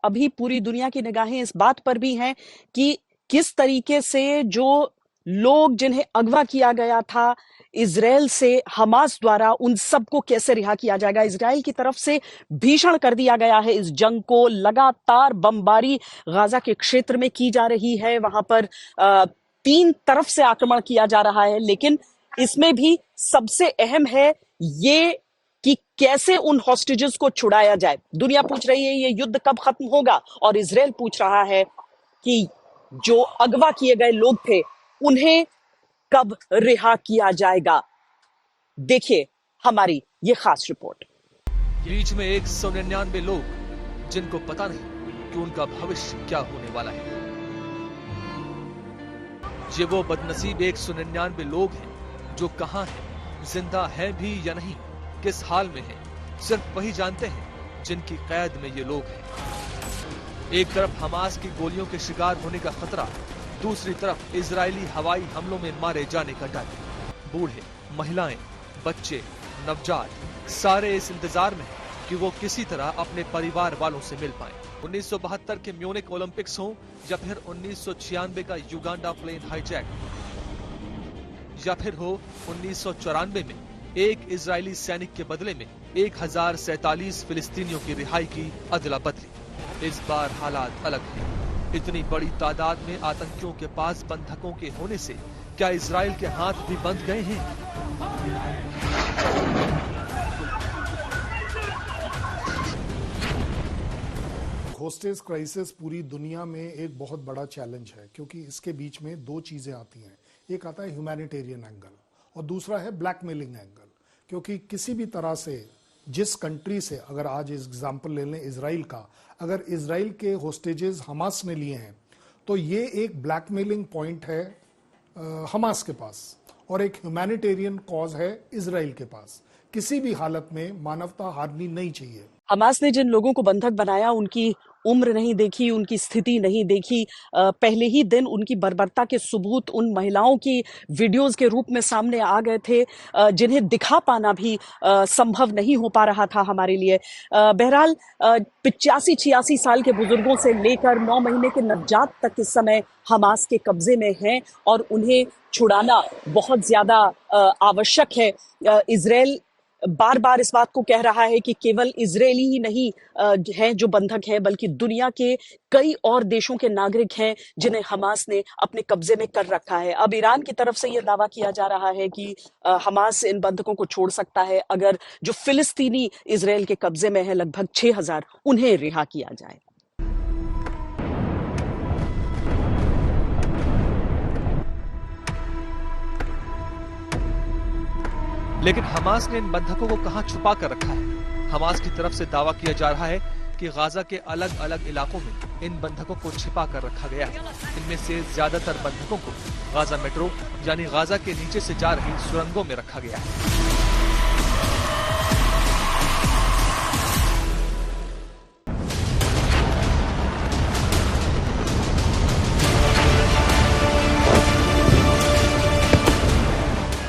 अभी पूरी दुनिया की निगाहें इस बात पर भी हैं कि किस तरीके से जो लोग जिन्हें अगवा किया गया था इजराइल से हमास द्वारा, उन सबको कैसे रिहा किया जाएगा। इजराइल की तरफ से भीषण कर दिया गया है इस जंग को। लगातार बमबारी गाजा के क्षेत्र में की जा रही है। वहां पर 3 तरफ से आक्रमण किया जा रहा है, लेकिन इसमें भी सबसे अहम है ये कि कैसे उन हॉस्टेजेस को छुड़ाया जाए। दुनिया पूछ रही है ये युद्ध कब खत्म होगा, और इजराइल पूछ रहा है कि जो अगवा किए गए लोग थे उन्हें कब रिहा किया जाएगा। देखिए हमारी ये खास रिपोर्ट। बीच में 199 लोग जिनको पता नहीं कि उनका भविष्य क्या होने वाला है। ये वो बदनसीब 199 लोग हैं जो कहां हैं, जिंदा हैं भी या नहीं, किस हाल में हैं, सिर्फ वही जानते हैं जिनकी कैद में ये लोग हैं। एक तरफ हमास की गोलियों के शिकार होने का खतरा, दूसरी तरफ इजरायली हवाई हमलों में मारे जाने का डर। बूढ़े, महिलाएं, बच्चे, नवजात सारे इस इंतजार में कि वो किसी तरह अपने परिवार वालों से मिल पाएं। 1972 के म्यूनिक ओलंपिक्स हो या फिर 1996 का युगांडा प्लेन हाईजैक, या फिर हो 1994 में एक इजरायली सैनिक के बदले में 1047 फिलिस्तीनियों की रिहाई की अदला बदली। इस बार हालात अलग हैं। इतनी बड़ी तादाद में आतंकियों के पास बंधकों के होने से क्या इजराइल के हाथ भी बंध गए हैं? होस्टेज क्राइसिस पूरी दुनिया में एक बहुत बड़ा चैलेंज है, क्योंकि इसके बीच में 2 चीजें आती हैं। एक आता है ह्यूमैनिटेरियन एंगल और दूसरा है ब्लैकमेलिंग एंगल। क्योंकि किसी भी तरह से जिस कंट्री से, अगर आज एग्जांपल ले लें इजराइल का, अगर इजराइल के होस्टेजेस हमास ने लिए हैं तो ये एक ब्लैकमेलिंग पॉइंट है हमास के पास, और एक ह्यूमैनिटेरियन कॉज है इजराइल के पास। किसी भी हालत में मानवता हारनी नहीं चाहिए। हमास ने जिन लोगों को बंधक बनाया उनकी उम्र नहीं देखी, उनकी स्थिति नहीं देखी। पहले ही दिन उनकी बर्बरता के सबूत उन महिलाओं की वीडियोस के रूप में सामने आ गए थे, जिन्हें दिखा पाना भी संभव नहीं हो पा रहा था हमारे लिए। बहरहाल 85-86 साल के बुजुर्गों से लेकर 9 महीने के नवजात तक इस समय हमास के कब्जे में हैं, और उन्हें छुड़ाना बहुत ज्यादा आवश्यक है। इजराइल बार बार इस बात को कह रहा है कि केवल इजरायली ही नहीं हैं जो बंधक हैं, बल्कि दुनिया के कई और देशों के नागरिक हैं जिन्हें हमास ने अपने कब्जे में कर रखा है। अब ईरान की तरफ से यह दावा किया जा रहा है कि हमास इन बंधकों को छोड़ सकता है अगर जो फिलिस्तीनी इजराइल के कब्जे में है, लगभग 6000, उन्हें रिहा किया जाए। लेकिन हमास ने इन बंधकों को कहां छुपा कर रखा है? हमास की तरफ से दावा किया जा रहा है कि गाजा के अलग अलग इलाकों में इन बंधकों को छिपा कर रखा गया है। इनमें से ज्यादातर बंधकों को गाजा मेट्रो यानी गाजा के नीचे से जा रही सुरंगों में रखा गया है।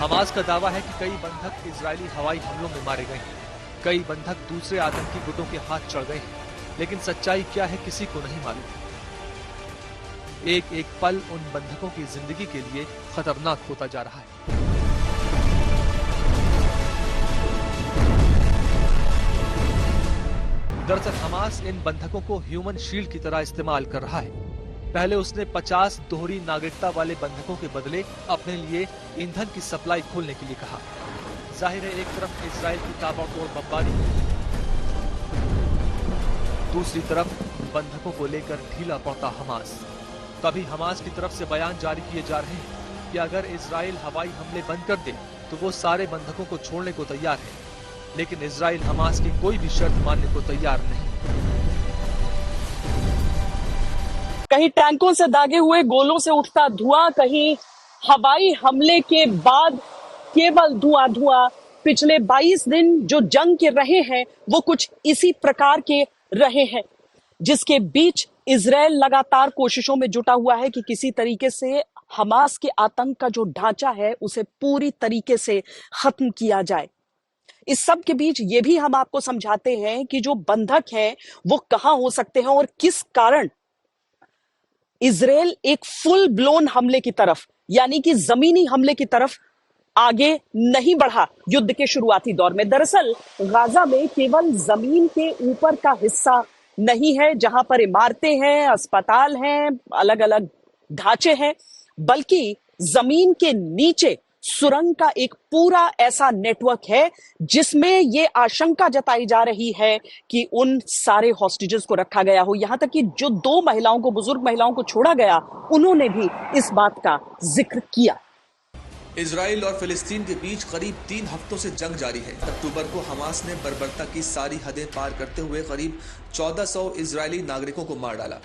हमास का दावा है कि कई बंधक इजरायली हवाई हमलों में मारे गए हैं, कई बंधक दूसरे आतंकी गुटों के हाथ चढ़ गए हैं, लेकिन सच्चाई क्या है किसी को नहीं मालूम। एक एक पल उन बंधकों की जिंदगी के लिए खतरनाक होता जा रहा है। दरअसल हमास इन बंधकों को ह्यूमन शील्ड की तरह इस्तेमाल कर रहा है। पहले उसने 50 दोहरी नागरिकता वाले बंधकों के बदले अपने लिए ईंधन की सप्लाई खोलने के लिए कहा। जाहिर है एक तरफ इजराइल की ताबड़तोड़ बमबारी, दूसरी तरफ बंधकों को लेकर ढीला पड़ता हमास। तभी हमास की तरफ से बयान जारी किए जा रहे हैं कि अगर इजराइल हवाई हमले बंद कर दे तो वो सारे बंधकों को छोड़ने को तैयार है, लेकिन इजराइल हमास की कोई भी शर्त मानने को तैयार नहीं। कहीं टैंकों से दागे हुए गोलों से उठता धुआं, कहीं हवाई हमले के बाद केवल धुआं धुआं। पिछले 22 दिन जो जंग के रहे हैं वो कुछ इसी प्रकार के रहे हैं, जिसके बीच इजराइल लगातार कोशिशों में जुटा हुआ है कि किसी तरीके से हमास के आतंक का जो ढांचा है उसे पूरी तरीके से खत्म किया जाए। इस सब के बीच ये भी हम आपको समझाते हैं कि जो बंधक हैं वो कहां हो सकते हैं और किस कारण इजराइल एक फुल ब्लोन हमले की तरफ, यानी कि जमीनी हमले की तरफ आगे नहीं बढ़ा युद्ध के शुरुआती दौर में। दरअसल गाजा में केवल जमीन के ऊपर का हिस्सा नहीं है जहां पर इमारतें हैं, अस्पताल हैं, अलग अलग ढांचे हैं, बल्कि जमीन के नीचे सुरंग का एक पूरा ऐसा नेटवर्क है जिसमें यह आशंका जताई जा रही है कि उन सारे हॉस्टेजेस को रखा गया हो। यहां तक कि जो 2 महिलाओं को, बुजुर्ग महिलाओं को छोड़ा गया, उन्होंने भी इस बात का जिक्र किया। इजराइल और फिलिस्तीन के बीच करीब 3 हफ्तों से जंग जारी है। अक्टूबर को हमास ने बर्बरता की सारी हदें पार करते हुए करीब 1400 इजरायली नागरिकों को मार डाला।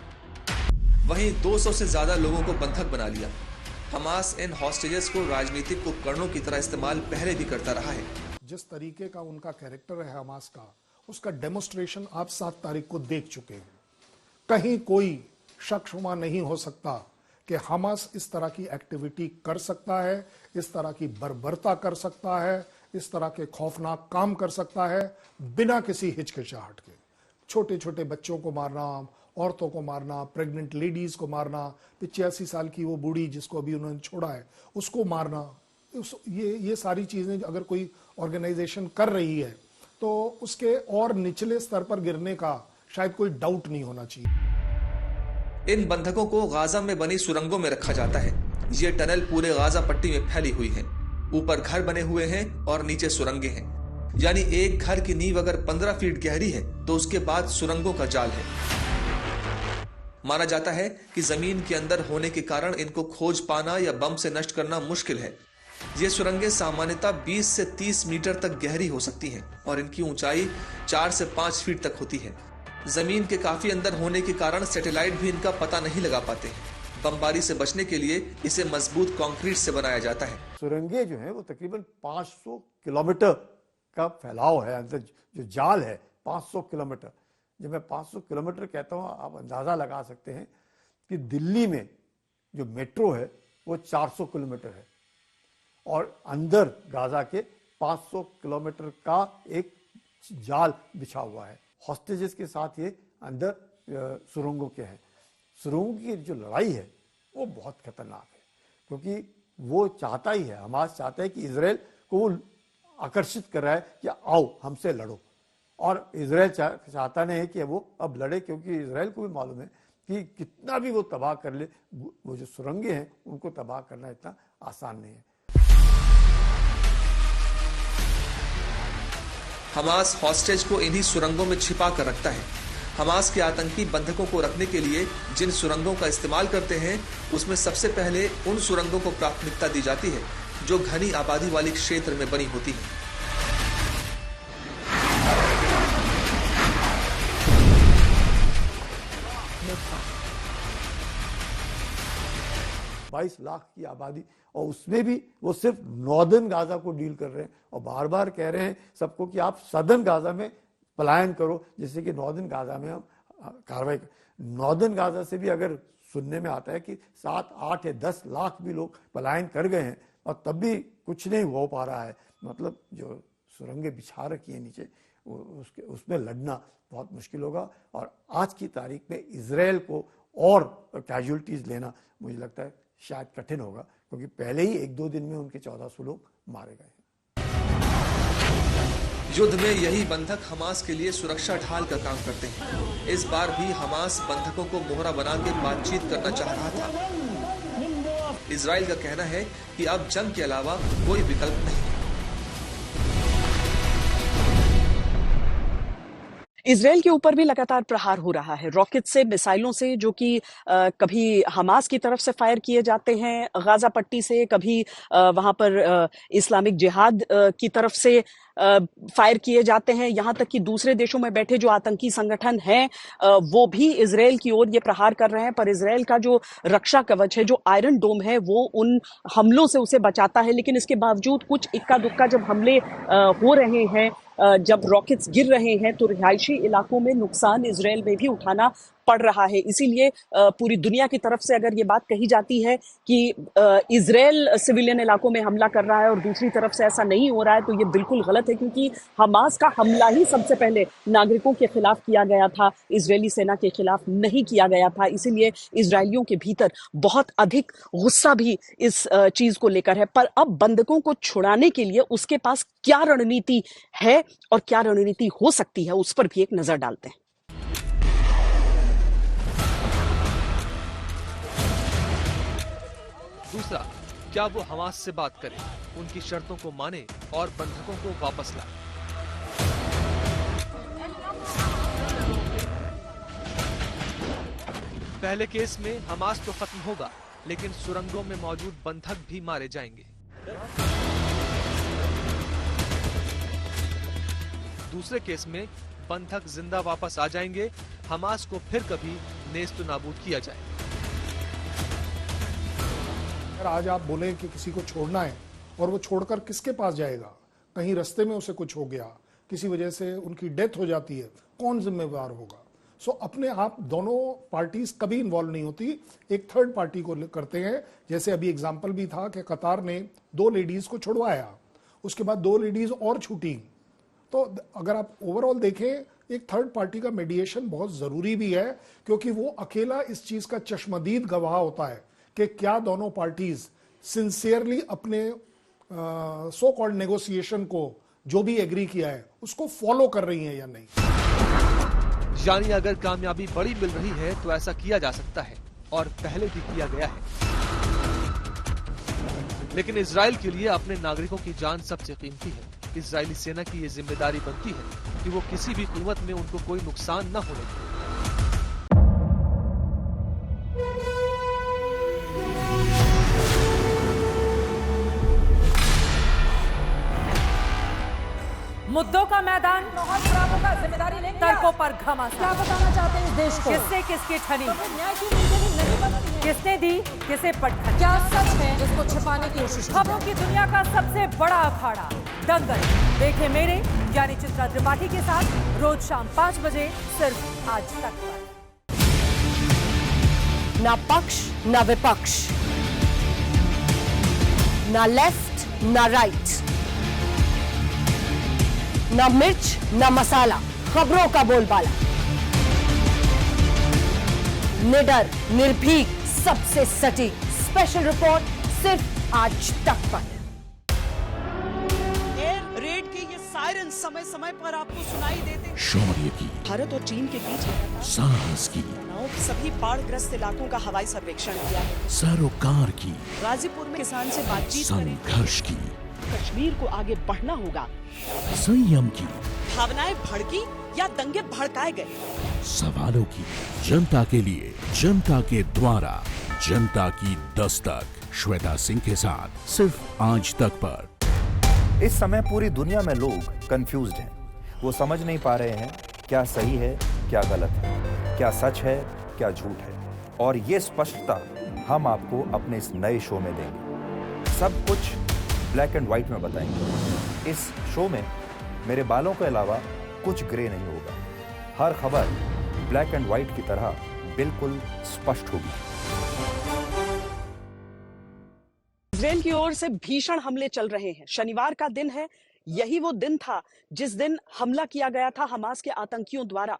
वहीं 200 से ज्यादा लोगों को बंधक बना लिया। हमास इन हॉस्टेजेस को राजनीतिक उपकरणों की तरह इस्तेमाल पहले भी करता रहा है। जिस तरीके का उनका कैरेक्टर है हमास का, उसका डेमोस्ट्रेशन आप 7 तारीख को देख चुके हैं। कहीं कोई शक शुबा नहीं हो सकता कि हमास इस तरह की एक्टिविटी कर सकता है, इस तरह की बर्बरता कर सकता है, इस तरह के खौफनाक काम कर सकता है बिना किसी हिचकिचाहट के। छोटे छोटे बच्चों को मारना, औरतों को मारना, प्रेग्नेंट लेडीज को मारना, 85 साल की वो बूढ़ी जिसको अभी उन्होंने छोड़ा है उसको मारना, ये सारी चीजें अगर कोई ऑर्गेनाइजेशन कर रही है तो उसके और निचले स्तर पर गिरने का शायद कोई डाउट नहीं होना चाहिए। इन बंधकों को गाजा में बनी सुरंगों में रखा जाता है। ये टनल पूरे गाजा पट्टी में फैली हुई हैं। ऊपर घर बने हुए हैं और नीचे सुरंगें हैं। यानी एक घर की नींव अगर 15 फीट गहरी है तो उसके बाद सुरंगों का जाल है। माना जाता है कि जमीन के अंदर होने के कारण इनको खोज पाना या बम से नष्ट करना मुश्किल है। ये सुरंगें सामान्यतः 20 से 30 मीटर तक गहरी हो सकती हैं और इनकी ऊंचाई 4 से 5 फीट तक होती है। जमीन के काफी अंदर होने के कारण सैटेलाइट भी इनका पता नहीं लगा पाते। बमबारी से बचने के लिए इसे मजबूत कंक्रीट से बनाया जाता है। सुरंगें जो है वो तकरीबन 500 किलोमीटर का फैलाव है। अंदर जो जाल है 500 किलोमीटर। जब मैं 500 किलोमीटर कहता हूँ, आप अंदाजा लगा सकते हैं कि दिल्ली में जो मेट्रो है वो 400 किलोमीटर है और अंदर गाजा के 500 किलोमीटर का एक जाल बिछा हुआ है। हॉस्टेजेस के साथ ये अंदर सुरंगों के हैं। सुरंगों की जो लड़ाई है वो बहुत खतरनाक है, क्योंकि वो चाहता ही है, हमास चाहता है कि इजराइल को वो आकर्षित कर रहा है कि आओ हमसे लड़ो। और इजराइल चाहता नहीं है कि वो अब लड़े, क्योंकि इजराइल को भी मालूम है कि कितना भी वो तबाह कर ले, वो जो सुरंगें हैं उनको तबाह करना इतना आसान नहीं है। हमास हॉस्टेज को इन्हीं सुरंगों में छिपा कर रखता है। हमास के आतंकी बंधकों को रखने के लिए जिन सुरंगों का इस्तेमाल करते हैं उसमें सबसे पहले उन सुरंगों को प्राथमिकता दी जाती है जो घनी आबादी वाली क्षेत्र में बनी होती है। 22 लाख की आबादी, और उसमें भी वो सिर्फ नॉर्दर्न गाजा को डील कर रहे हैं और बार बार कह रहे हैं सबको कि आप सदर्न गाजा में पलायन करो, जिससे कि नॉर्दर्न गाजा में हम कार्रवाई करें। नॉर्दर्न गाजा से भी अगर सुनने में आता है कि 7, 8 या 10 लाख भी लोग पलायन कर गए हैं और तब भी कुछ नहीं हो पा रहा है। मतलब जो सुरंगें बिछा रखी है नीचे, उसमें लड़ना बहुत मुश्किल होगा। और आज की तारीख में इजराइल को और कैजुअलिटीज लेना मुझे लगता है शायद कठिन होगा, क्योंकि पहले ही 1-2 दिन में उनके 1400 लोग मारे गए। युद्ध में यही बंधक हमास के लिए सुरक्षा ढाल का काम करते हैं। इस बार भी हमास बंधकों को मोहरा बना के बातचीत करना चाह रहा था। इजराइल का कहना है कि अब जंग के अलावा कोई विकल्प नहीं है। इजराइल के ऊपर भी लगातार प्रहार हो रहा है, रॉकेट से, मिसाइलों से, जो कि कभी हमास की तरफ से फायर किए जाते हैं गाजा पट्टी से, कभी वहां पर इस्लामिक जिहाद की तरफ से फायर किए जाते हैं। यहां तक कि दूसरे देशों में बैठे जो आतंकी संगठन हैं वो भी इजराइल की ओर ये प्रहार कर रहे हैं। पर इजराइल का जो रक्षा कवच है, जो आयरन डोम है, वो उन हमलों से उसे बचाता है। लेकिन इसके बावजूद कुछ इक्का दुक्का जब हमले हो रहे हैं, जब रॉकेट्स गिर रहे हैं, तो रिहायशी इलाकों में नुकसान इजराइल में भी उठाना पड़ रहा है। इसीलिए पूरी दुनिया की तरफ से अगर ये बात कही जाती है कि इजराइल सिविलियन इलाकों में हमला कर रहा है और दूसरी तरफ से ऐसा नहीं हो रहा है, तो ये बिल्कुल गलत है, क्योंकि हमास का हमला ही सबसे पहले नागरिकों के खिलाफ किया गया था, इजरायली सेना के खिलाफ नहीं किया गया था। इसीलिए इजरायलियों के भीतर बहुत अधिक गुस्सा भी इस चीज को लेकर है। पर अब बंधकों को छुड़ाने के लिए उसके पास क्या रणनीति है और क्या रणनीति हो सकती है, उस पर भी एक नजर डालते हैं। दूसरा, क्या वो हमास से बात करे, उनकी शर्तों को माने और बंधकों को वापस लाए। पहले केस में हमास तो खत्म होगा, लेकिन सुरंगों में मौजूद बंधक भी मारे जाएंगे। दूसरे केस में बंधक जिंदा वापस आ जाएंगे, हमास को फिर कभी नेस्त नाबूद किया जाए। अगर आज आप बोले कि किसी को छोड़ना है और वो छोड़कर किसके पास जाएगा, कहीं रास्ते में उसे कुछ हो गया, किसी वजह से उनकी डेथ हो जाती है, कौन जिम्मेवार होगा? सो अपने आप दोनों पार्टीज कभी इन्वॉल्व नहीं होती, एक थर्ड पार्टी को करते हैं। जैसे अभी एग्जांपल भी था कि कतार ने 2 लेडीज को छुड़वाया, उसके बाद 2 लेडीज और छूटी। तो अगर आप ओवरऑल देखें, एक थर्ड पार्टी का मीडिएशन बहुत जरूरी भी है, क्योंकि वो अकेला इस चीज का चश्मदीद गवाह होता है कि क्या दोनों पार्टीज सिंसियरली अपने सो कॉल्ड नेगोशिएशन को, जो भी एग्री किया है, उसको फॉलो कर रही हैं या नहीं। यानी अगर कामयाबी बड़ी मिल रही है तो ऐसा किया जा सकता है और पहले भी किया गया है। लेकिन इजराइल के लिए अपने नागरिकों की जान सबसे कीमती है। इजरायली सेना की ये जिम्मेदारी बनती है कि वो किसी भी कीमत में उनको कोई नुकसान न होने दे। मुद्दों का मैदान, बहुत खराबों का जिम्मेदारी लेंगे। तर्कों पर घमासान। क्या बताना चाहते हैं इस देश को? किससे किसकी ठनी, तो न्याय की नीति नहीं बनती है। किसने दी किसे पटखनी। क्या सच है जिसको छिपाने की कोशिश की खबरों की दुनिया का सबसे बड़ा अखाड़ा दंगल देखे मेरे यानी चित्रा त्रिपाठी के साथ रोज शाम 5 बजे सिर्फ आज तक पर। ना पक्ष ना विपक्ष, ना लेफ्ट ना राइट, ना मिर्च ना मसाला, खबरों का बोलबाला, निडर निर्भीक सबसे सटीक स्पेशल रिपोर्ट सिर्फ आज तक पर। एयर रेड के ये सायरन समय समय पर आपको सुनाई देते हैं। शौर्य की, भारत और चीन के बीच साहस की, सभी बाढ़ग्रस्त इलाकों का हवाई सर्वेक्षण किया है। सरोकार की, गाजीपुर में किसान से बातचीत करें। संघर्ष की, कश्मीर को आगे बढ़ना होगा। संयम की, भावनाएं भड़की या दंगे भड़काए गए, सवालों की, जनता के लिए, जनता के द्वारा, जनता की दस्तक। श्वेता सिंह के साथ सिर्फ आज तक पर। इस समय पूरी दुनिया में लोग कंफ्यूज्ड हैं। वो समझ नहीं पा रहे हैं क्या सही है क्या गलत है, क्या सच है क्या झूठ है। और ये स्पष्टता हम आपको अपने इस नए शो में देंगे। सब कुछ ब्लैक एंड व्हाइट में बताएंगे। इस शो में मेरे बालों के अलावा कुछ ग्रे नहीं होगा। हर खबर ब्लैक एंड व्हाइट की तरह बिल्कुल स्पष्ट होगी। इजराइल की ओर से भीषण हमले चल रहे हैं। शनिवार का दिन है, यही वो दिन था जिस दिन हमला किया गया था हमास के आतंकियों द्वारा।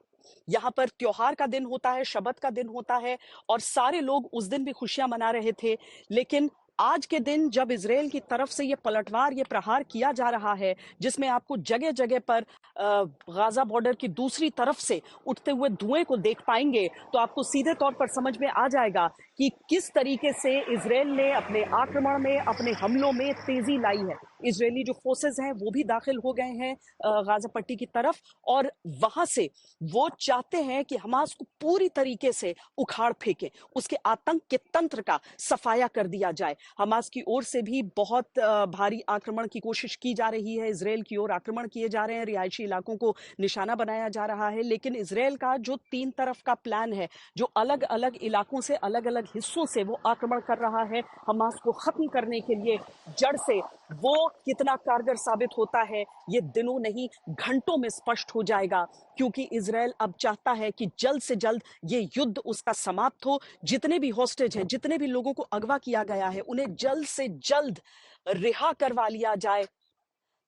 यहाँ पर त्योहार का दिन होता है, शबत का दिन होता है और सारे लोग उस दिन भी खुशियां मना रहे थे। लेकिन आज के दिन जब इजराइल की तरफ से ये पलटवार, ये प्रहार किया जा रहा है, जिसमें आपको जगह जगह पर गाजा बॉर्डर की दूसरी तरफ से उठते हुए धुएं को देख पाएंगे, तो आपको सीधे तौर पर समझ में आ जाएगा कि किस तरीके से इजराइल ने अपने आक्रमण में, अपने हमलों में तेजी लाई है। इजरायली जो फोर्सेस हैं वो भी दाखिल हो गए हैं गाजा पट्टी की तरफ और वहां से वो चाहते हैं कि हमास को पूरी तरीके से उखाड़ फेंके, उसके आतंक के तंत्र का सफाया कर दिया जाए। हमास की ओर से भी बहुत भारी आक्रमण की कोशिश की जा रही है। इजरायल की ओर आक्रमण किए जा रहे हैं, रिहायशी इलाकों को निशाना बनाया जा रहा है। लेकिन इजरायल का जो 3 तरफ का प्लान है, जो अलग अलग इलाकों से, अलग अलग हिस्सों से वो आक्रमण कर रहा है हमास को खत्म करने के लिए जड़ से, वो कितना कारगर साबित होता है ये दिनों नहीं घंटों में स्पष्ट हो जाएगा। क्योंकि इजरायल अब चाहता है कि जल्द से जल्द ये युद्ध उसका समाप्त हो। जितने भी हॉस्टेज हैं, जितने भी लोगों को अगवा किया गया है, उन्हें जल्द से जल्द रिहा करवा लिया जाए,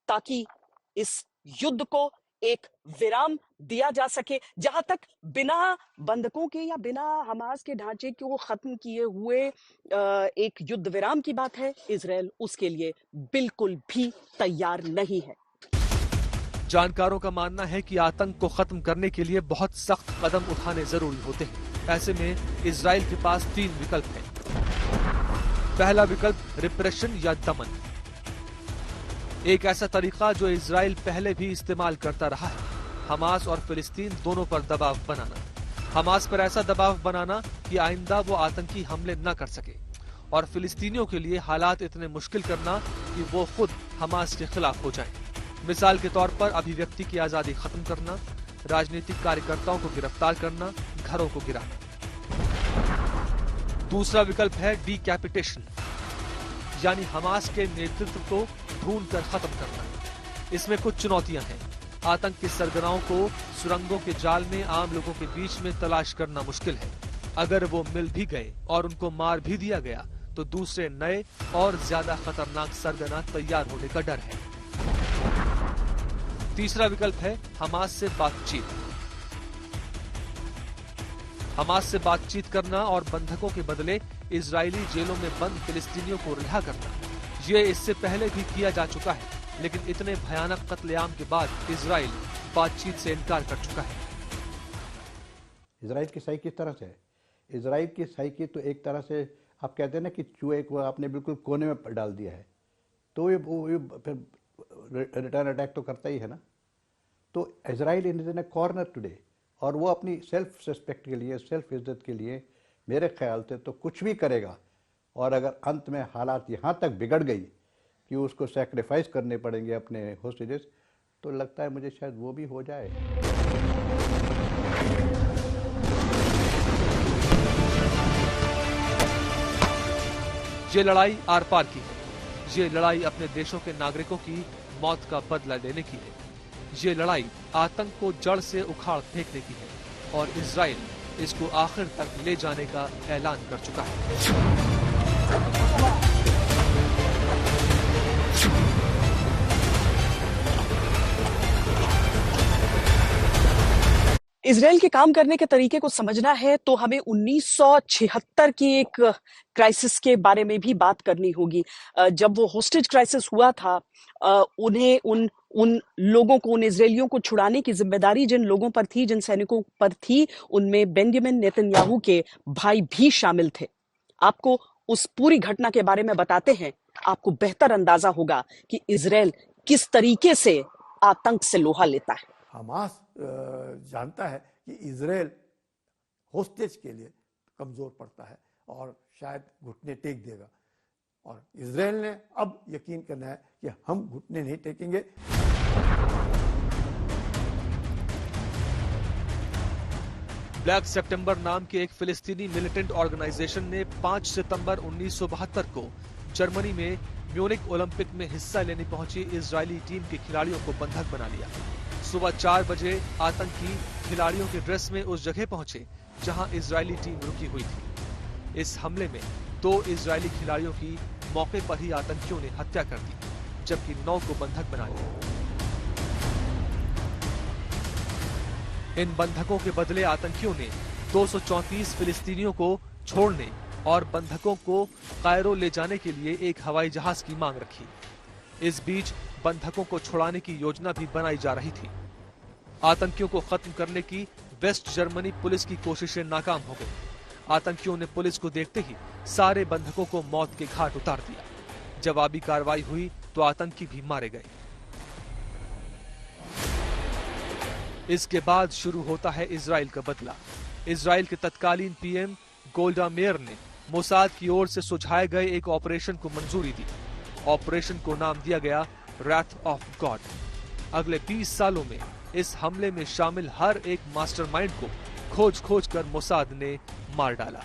ताकि इस युद्ध को एक विराम दिया जा सके। जहां तक बिना बंधकों के या बिना हमास के ढांचे को खत्म किए हुए एक युद्ध विराम की बात है, इजरायल उसके लिए बिल्कुल भी तैयार नहीं है। जानकारों का मानना है कि आतंक को खत्म करने के लिए बहुत सख्त कदम उठाने जरूरी होते हैं। ऐसे में इजराइल के पास 3 विकल्प हैं। पहला विकल्प रिप्रेशन या दमन, एक ऐसा तरीका जो इजराइल पहले भी इस्तेमाल करता रहा है। हमास और फिलिस्तीन दोनों पर दबाव बनाना, हमास पर ऐसा दबाव बनाना कि आइंदा वो आतंकी हमले न कर सके, और फिलिस्तीनियों के लिए हालात इतने मुश्किल करना कि वो खुद हमास के खिलाफ हो जाएं। मिसाल के तौर पर अभिव्यक्ति की आजादी खत्म करना, राजनीतिक कार्यकर्ताओं को गिरफ्तार करना, घरों को गिराना। दूसरा विकल्प है डीकैपिटेशन, यानी हमास के नेतृत्व को ढूंढकर खत्म करना। इसमें कुछ चुनौतियां हैं। आतंक के सरगनाओं को सुरंगों के जाल में आम लोगों के बीच में तलाश करना मुश्किल है। अगर वो मिल भी गए और उनको मार भी दिया गया तो दूसरे नए और ज्यादा खतरनाक सरगना तैयार होने का डर है। तीसरा विकल्प है हमास से बातचीत। हमास से बातचीत करना और बंधकों के बदले इजरायली जेलों में बंद फिलिस्तीनियों को रिहा करना। ये इससे पहले भी किया जा चुका है, लेकिन इतने भयानक कत्लेआम के बाद इजराइल बातचीत से इनकार कर चुका है। इजराइल की सही किस तरह से? इजराइल की सही की तो एक तरह से आप कहते हैं ना कि चूहे को आपने बिल्कुल कोने में डाल दिया है, तो ये फिर रिटर्न अटैक तो करता ही है ना। तो Israel is in A corner today, और वो अपनी सेल्फ रिस्पेक्ट के लिए, सेल्फ इज्जत के लिए मेरे ख्याल से तो कुछ भी करेगा। और अगर अंत में हालात यहाँ तक बिगड़ गई कि उसको सैक्रिफाइस करने पड़ेंगे अपने होस्टेजेस, तो लगता है मुझे शायद वो भी हो जाए। ये लड़ाई आर पार की है। ये लड़ाई अपने देशों के नागरिकों की मौत का बदला लेने की है। ये लड़ाई आतंक को जड़ से उखाड़ फेंकने की है, और इजराइल इसको आखिर तक ले जाने का ऐलान कर चुका है। इजराइल के काम करने के तरीके को समझना है तो हमें 1976 की एक क्राइसिस के बारे में भी बात करनी होगी। जब वो होस्टेज क्राइसिस हुआ था, उन्हें उन लोगों को, उन इजरायलियों को छुड़ाने की जिम्मेदारी जिन लोगों पर थी, जिन सैनिकों पर थी, उनमें बेंजामिन नेतन्याहू के भाई भी शामिल थे। आपको उस पूरी घटना के बारे में बताते हैं, आपको बेहतर अंदाजा होगा कि इजराइल किस तरीके से आतंक से लोहा लेता है। हमास जानता है कि इजराइल होस्टेज के लिए कमजोर पड़ता है और शायद घुटने टेक देगा, और इजराइल ने अब यकीन करना है कि हम घुटने नहीं टेकेंगे। ब्लैक सितंबर नाम के एक फिलिस्तीनी मिलिटेंट ऑर्गेनाइजेशन ने 5 सितंबर 1972 को जर्मनी में म्यूनिख ओलंपिक में हिस्सा लेने पहुंची इजरायली टीम के खिलाड़ियों को बंधक बना लिया। सुबह 4 बजे आतंकी खिलाड़ियों के ड्रेस में उस जगह पहुंचे जहां इजरायली टीम रुकी हुई थी। इस हमले में 2 इजरायली खिलाड़ियों की मौके पर ही आतंकियों ने हत्या कर दी, जबकि 9 को बंधक बना लिया। इन बंधकों के बदले आतंकियों ने 234 फिलिस्तीनियों को छोड़ने और बंधकों को कायरो ले जाने के लिए एक हवाई जहाज की मांग रखी। इस बीच बंधकों को छुड़ाने की योजना भी बनाई जा रही थी। आतंकियों को खत्म करने की वेस्ट जर्मनी पुलिस की कोशिशें नाकाम हो गई। आतंकियों ने पुलिस को देखते ही सारे बंधकों को मौत के घाट उतार दिया। जवाबी कार्रवाई हुई तो आतंकी भी मारे गए। इसके बाद शुरू होता है इजराइल का बदला। इजराइल के तत्कालीन पीएम गोल्डा मेयर ने मोसाद की ओर से सुझाए गए एक ऑपरेशन को मंजूरी दी। ऑपरेशन को नाम दिया गया रैथ ऑफ गॉड। अगले 20 सालों में इस हमले में शामिल हर एक मास्टरमाइंड को खोज खोज कर मोसाद ने मार डाला।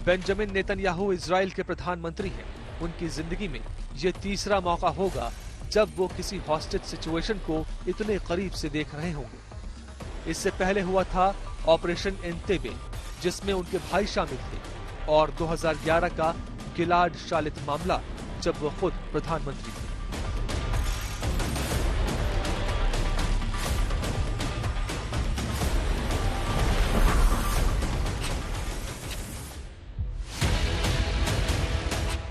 बेंजामिन नेतन्याहू इजराइल के प्रधानमंत्री हैं। उनकी जिंदगी में यह तीसरा मौका होगा जब वो किसी हॉस्टेज सिचुएशन को इतने करीब से देख रहे होंगे। इससे पहले हुआ था ऑपरेशन एंतेबे, जिसमें उनके भाई शामिल थे, और 2011 का गिलाड शालित मामला, जब वो खुद प्रधानमंत्री थे।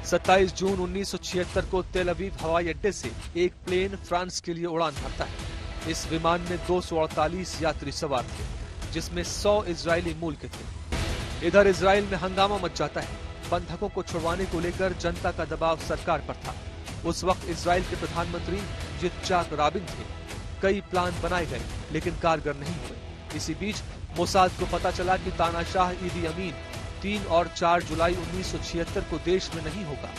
सत्ताईस जून 1976 को तेल अवीव हवाई अड्डे से एक प्लेन फ्रांस के लिए उड़ान भरता है। इस विमान में 248 यात्री सवार थे, जिसमें 100 इजरायली मूल के थे। इधर इजराइल में हंगामा मच जाता है। बंधकों को छुड़वाने को लेकर जनता का दबाव सरकार पर था। उस वक्त इजराइल के प्रधानमंत्री यित्चाक राबिन थे। कई प्लान बनाए गए, लेकिन कारगर नहीं हुए। इसी बीच मोसाद को पता चला कि तानाशाह ईदी अमीन 3 और 4 जुलाई 1976 को देश में नहीं होगा।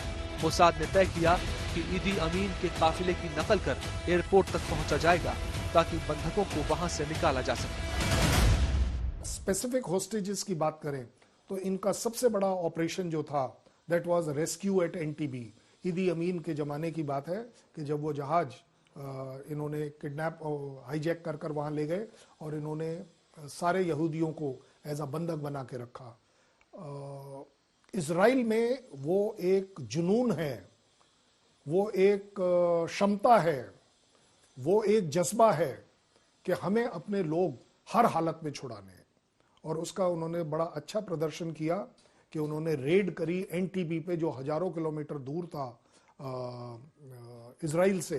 मोसाद ने तय किया कि ईदी अमीन के काफिले की नकल कर एयरपोर्ट तक पहुंचा जाएगा, ताकि बंधकों को वहां से निकाला जा सके। स्पेसिफिक होस्टेजेस की बात करें तो इनका सबसे बड़ा ऑपरेशन जो था, that was rescue at Entebbe. Idi Amin के जमाने की बात है कि जब वो जहाज इन्होंने किडनैप हाईजैक कर वहां ले गए और इन्होंने सारे यहूदियों को एज अ बंधक बना के रखा। इजराइल में वो एक जुनून है, वो एक क्षमता है, वो एक जज्बा है कि हमें अपने लोग हर हालत में छुड़ाने हैं। और उसका उन्होंने बड़ा अच्छा प्रदर्शन किया कि उन्होंने रेड करी एनटीबी पे, जो हजारों किलोमीटर दूर था इजराइल से।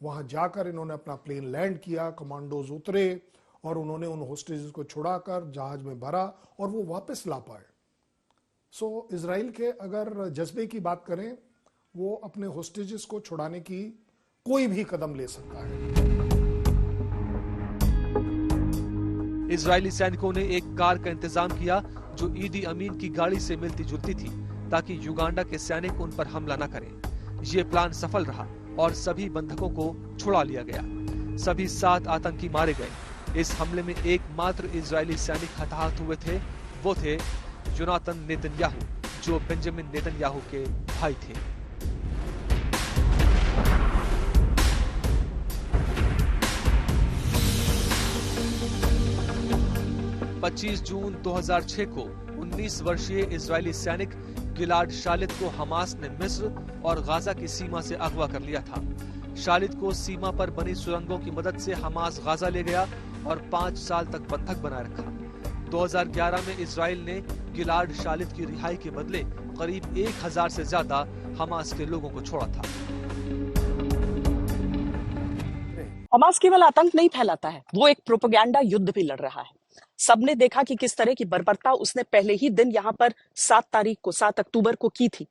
वहां जाकर इन्होंने अपना प्लेन लैंड किया, कमांडोज उतरे और उन्होंने उन होस्टेजेस को छुड़ाकर जहाज में भरा और वो वापस ला पाए। सो इजराइल के अगर जज्बे की बात करें, वो अपने होस्टेजेस को छुड़ाने की कोई भी कदम ले सकता है। इजरायली सैनिकों ने एक कार का इंतजाम किया जो ईदी अमीन की गाड़ी से मिलती जुलती थी, ताकि युगांडा के सैनिक उन पर हमला न करें। ये प्लान सफल रहा और सभी बंधकों को छुड़ा लिया गया। सभी 7 आतंकी मारे गए। इस हमले में एकमात्र इजरायली सैनिक हताहत हुए थे, वो थे योनातन नेतन्याहू, जो बेंजामिन नेतन्याहू के भाई थे। पच्चीस जून 2006 को 19 वर्षीय इजरायली सैनिक गिलाड शालित को हमास ने मिस्र और गाजा की सीमा से अगवा कर लिया था। शालित को सीमा पर बनी सुरंगों की मदद से हमास गाजा ले गया और 5 साल तक बंधक बनाए रखा। 2011 में इजराइल ने गिलाड शालित की रिहाई के बदले करीब 1000 से ज्यादा हमास के लोगों को छोड़ा था। हमास केवल आतंक नहीं फैलाता है, वो एक प्रोपेगेंडा युद्ध भी लड़ रहा है। सबने देखा कि किस तरह की बर्बरता उसने पहले ही दिन यहां पर 7 अक्टूबर को की थी,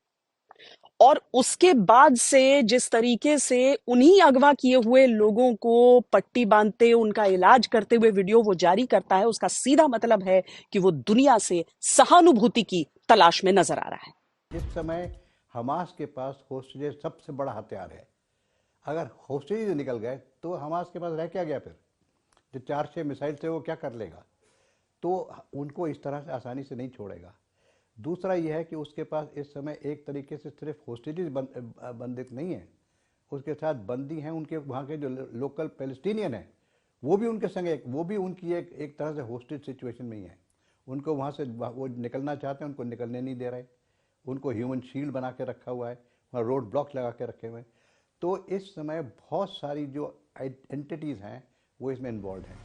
और उसके बाद से जिस तरीके से उन्हीं अगवा किए हुए लोगों को पट्टी बांधते, उनका इलाज करते हुए वीडियो वो जारी करता है, उसका सीधा मतलब है कि वो दुनिया से सहानुभूति की तलाश में नजर आ रहा है। इस समय हमास के पास होस्टेज सबसे बड़ा हथियार है। अगर होस्टेज निकल गए तो हमास के पास रह क्या गया? फिर जो 4-6 मिसाइल थे वो क्या कर लेगा? तो उनको इस तरह से आसानी से नहीं छोड़ेगा। दूसरा यह है कि उसके पास इस समय एक तरीके से सिर्फ होस्टेजेस बंदित नहीं है, उसके साथ बंदी हैं उनके वहाँ के जो लोकल पैलेस्टीनियन हैं, वो भी उनके संग वो भी उनकी एक तरह से होस्टेज सिचुएशन में ही है। उनको वहाँ से वो निकलना चाहते हैं, उनको निकलने नहीं दे रहे, उनको ह्यूमन शील्ड बना के रखा हुआ है, वहाँ रोड ब्लॉक लगा के रखे हुए हैं। तो इस समय बहुत सारी जो एंटिटीज़ हैं वो इसमें इन्वॉल्व हैं।